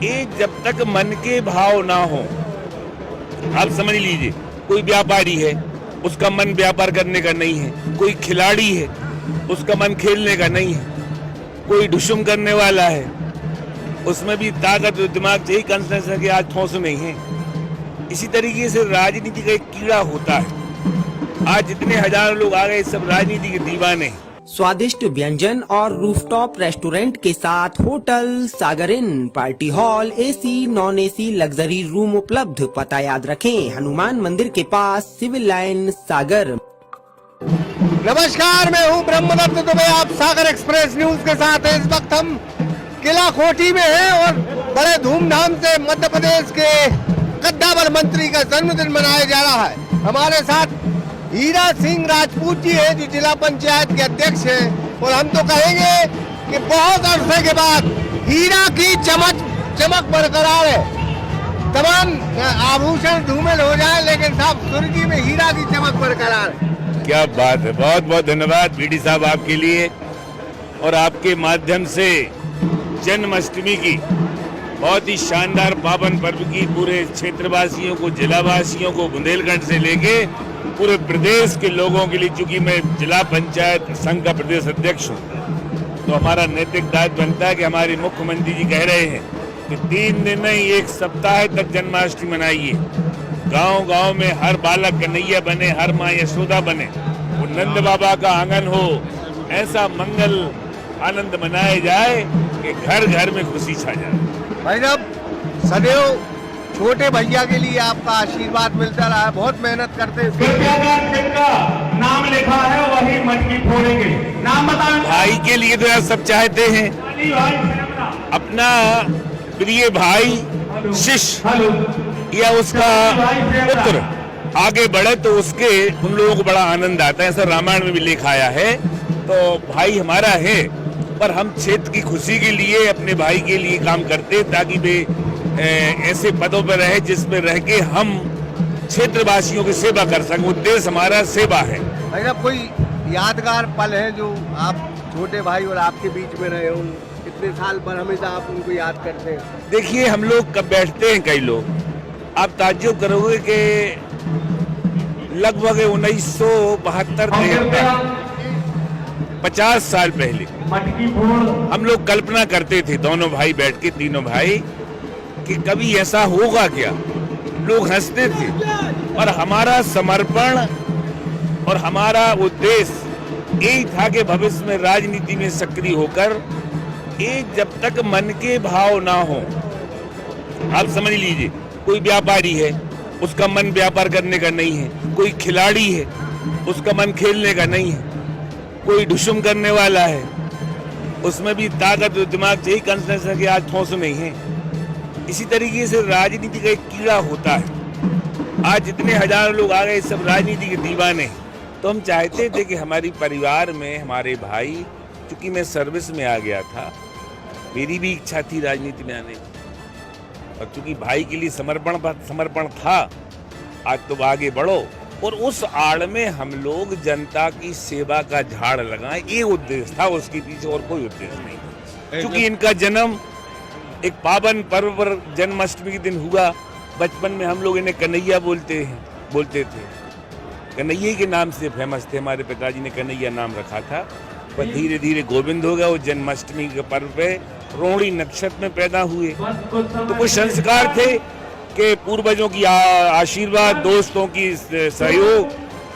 एक जब तक मन के भाव ना हो, आप समझ लीजिए, कोई व्यापारी है, उसका मन व्यापार करने का नहीं है, कोई खिलाड़ी है, उसका मन खेलने का नहीं है, कोई ढुसुम करने वाला है, उसमें भी ताकत दिमाग चाहिए, कंसंट्रेशन के आज ठोस नहीं है। इसी तरीके से राजनीति का एक कीड़ा होता है। आज जितने हजारों लोग आ गए, सब राजनीति के दीवाने हैं। स्वादिष्ट व्यंजन और रूफटॉप रेस्टोरेंट के साथ hotel Sagar inn, party hall, AC, non AC, luxury room उपलब्ध। पता याद रखें, हनुमान मंदिर के पास, सिविल लाइन, सागर। नमस्कार, मैं हूं ब्रह्मदत्त दुबे। आप सागर एक्सप्रेस न्यूज के साथ हैं। इस वक्त हम किला कोठी में हैं और बड़े धूमधाम से मध्य प्रदेश के कद्दावर मंत्री का जन्मदिन मनाया जा रहा है। हमारे साथ हीरा सिंह राजपूत जी है, जो जिला पंचायत के अध्यक्ष हैं, और हम तो कहेंगे कि बहुत अरसे के बाद हीरा की चमक बरकरार है। तमाम आभूषण धूमिल हो जाए, लेकिन साहब सुर्खी में हीरा की चमक बरकरार है। क्या बात है, बहुत बहुत धन्यवाद बीडी साहब आपके लिए, और आपके माध्यम से जन्माष्टमी की बहुत ही शानदार पावन पर्व की पूरे क्षेत्रवासियों को, जिलावासियों को, बुंदेलखंड से लेके पूरे प्रदेश के लोगों के लिए, चूंकि मैं जिला पंचायत संघ का प्रदेश अध्यक्ष हूँ, तो हमारा नैतिक दायित्व बनता है कि हमारे मुख्यमंत्री जी कह रहे हैं कि 3 दिन नहीं, 1 सप्ताह तक जन्माष्टमी मनाइए। गांव-गांव में हर बालक कन्हैया बने, हर माँ यशोदा बने, वो नंद बाबा का आंगन हो, ऐसा मंगल आनंद मनाया जाए कि घर घर में खुशी छा जाए। भाई साहब, सदैव छोटे भैया के लिए आपका आशीर्वाद मिलता रहा है, बहुत मेहनत करते हैं। जिनका नाम लिखा है वही मटकी फोड़ेंगे। नाम बताओ। भाई के लिए तो यार सब चाहते हैं, अपना प्रिय भाई, शिष्य या उसका पुत्र आगे बढ़े तो उसके उन लोगों को बड़ा आनंद आता है। ऐसा रामायण में भी लिखा आया है। तो भाई हमारा है, पर हम क्षेत्र की खुशी के लिए अपने भाई के लिए काम करते हैं, ताकि वे ऐसे पदों पर रहे जिसमें रह के हम क्षेत्रवासियों की सेवा कर सकें। उद्देश्य हमारा सेवा है। भाई साहब, कोई यादगार पल है जो आप छोटे भाई और आपके बीच में रहे हों, इतने साल पर हमेशा आप उनको याद करते हैं? देखिए, हम लोग कब बैठते हैं, कई लोग, आप ताज्जुब करोगे कि लगभग 1972-73 50 साल पहले हम लोग कल्पना करते थे, दोनों भाई बैठ के, तीनों भाई, कि कभी ऐसा होगा क्या। लोग हंसते थे, और हमारा समर्पण और हमारा उद्देश्य यही था कि भविष्य में राजनीति में सक्रिय होकर, एक जब तक मन के भाव ना हो, आप समझ लीजिए, कोई व्यापारी है, उसका मन व्यापार करने का नहीं है, कोई खिलाड़ी है, उसका मन खेलने का नहीं है, कोई ढुसुम करने वाला है, उसमें भी ताकत दिमाग चाहिए, कंसंट्रेशन के आज ठोस नहीं है। इसी तरीके से राजनीति का एक कीड़ा होता है। आज जितने हजारों लोग आ गए, सब राजनीति के दीवाने हैं। तो हम चाहते थे कि हमारी परिवार में हमारे भाई, चूंकि मैं सर्विस में आ गया था, मेरी भी इच्छा थी राजनीति में आने की, और चूंकि भाई के लिए समर्पण था, आज तो आगे बढ़ो, और उस आड़ में हम लोग जनता की सेवा का झाड़ लगाएं, ये उद्देश्य था। उसके पीछे और कोई उद्देश्य नहीं। चूंकि इनका जन्म एक पावन पर्व पर जन्माष्टमी के दिन हुआ। बचपन में हम लोग इन्हें कन्हैया बोलते थे। कन्हैया के नाम से फेमस थे, हमारे पिताजी ने कन्हैया नाम रखा था, पर धीरे धीरे गोविंद हो गया। वो जन्माष्टमी के पर्व पे रोहिणी नक्षत्र में पैदा हुए, तो कुछ संस्कार थे कि पूर्वजों की आशीर्वाद, दोस्तों की सहयोग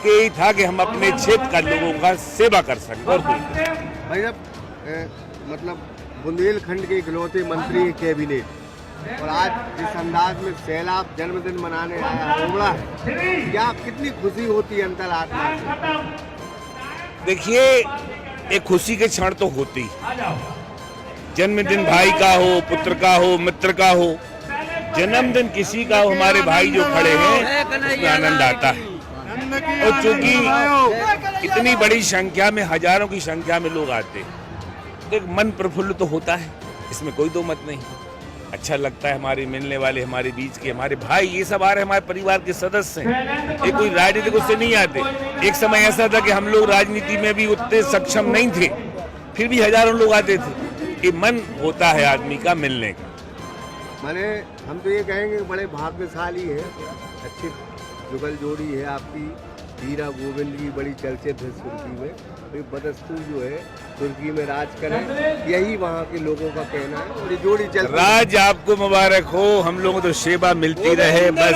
के ही था कि हम अपने क्षेत्र का लोगों का सेवा कर सकें। और भाई साहब, मतलब बुंदेलखंड के इकलौते मंत्री कैबिनेट, और आज जिस अंदाज में सैलाब जन्मदिन मनाने आया उमड़ा है, क्या कितनी खुशी होती है अंतरात्मा से? देखिए, एक खुशी के क्षण तो होती, जन्मदिन भाई का हो, पुत्र का हो, मित्र का हो, जन्मदिन किसी का हो, हमारे भाई जो खड़े हैं, उसमें आनंद आता है। और चूंकि इतनी बड़ी संख्या में, हजारों की संख्या में लोग आते हैं, तो मन प्रफुल्ल तो होता है, इसमें कोई दो मत नहीं। अच्छा लगता है, हमारे मिलने वाले, हमारे बीच के हमारे भाई, ये सब आ रहे, हमारे परिवार के सदस्य हैं। ये कोई राजनीतिक उससे नहीं आते। एक समय ऐसा था कि हम लोग राजनीति में भी उतने सक्षम नहीं थे, फिर भी हजारों लोग आते थे। ये मन होता है आदमी का मिलने का। माने हम तो ये कहेंगे कि बड़े भाग्यशाली है, अच्छी जुगल जोड़ी है आपकी। हीरा गोविंद की बड़ी चर्चित है सुर्खी में। तो बदस्तूर जो है तुर्की में राज करें, यही वहाँ के लोगों का कहना है। और ये जोड़ी चल राज आपको मुबारक हो, हम लोगों को तो सेवा मिलती रहे, बस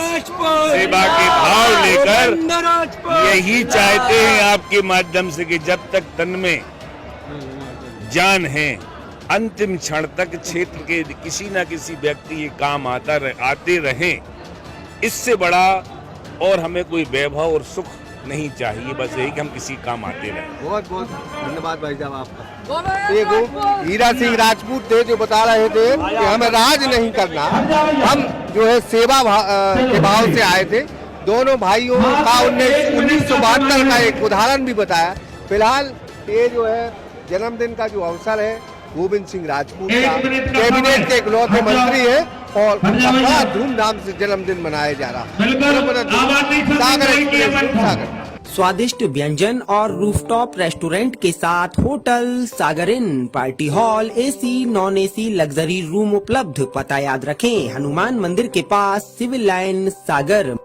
सेवा के भाव लेकर यही चाहते हैं आपके माध्यम से कि जब तक तन में जान है अंतिम क्षण तक क्षेत्र के किसी न किसी व्यक्ति ये काम आते रहें। इससे बड़ा और हमें कोई वैभव और सुख नहीं चाहिए, बस यही कि हम किसी काम आते रहें। बहुत बहुत धन्यवाद भाई साहब आपका। देखो हीरा सिंह राजपूत थे जो बता रहे थे कि हमें राज नहीं करना, हम जो है सेवा के भाव से आए थे। दोनों भाइयों का 1972 का एक उदाहरण भी बताया। फिलहाल ये जो है जन्मदिन का जो अवसर है गोविंद सिंह राजपूत का, कैबिनेट के इकलौते मंत्री है और बड़ा धूमधाम से जन्मदिन मनाया जा रहा है। सागर स्वादिष्ट व्यंजन और रूफटॉप रेस्टोरेंट के साथ hotel Sagar inn, party hall, AC, non AC, luxury room उपलब्ध। पता याद रखें, हनुमान मंदिर के पास, सिविल लाइन, सागर।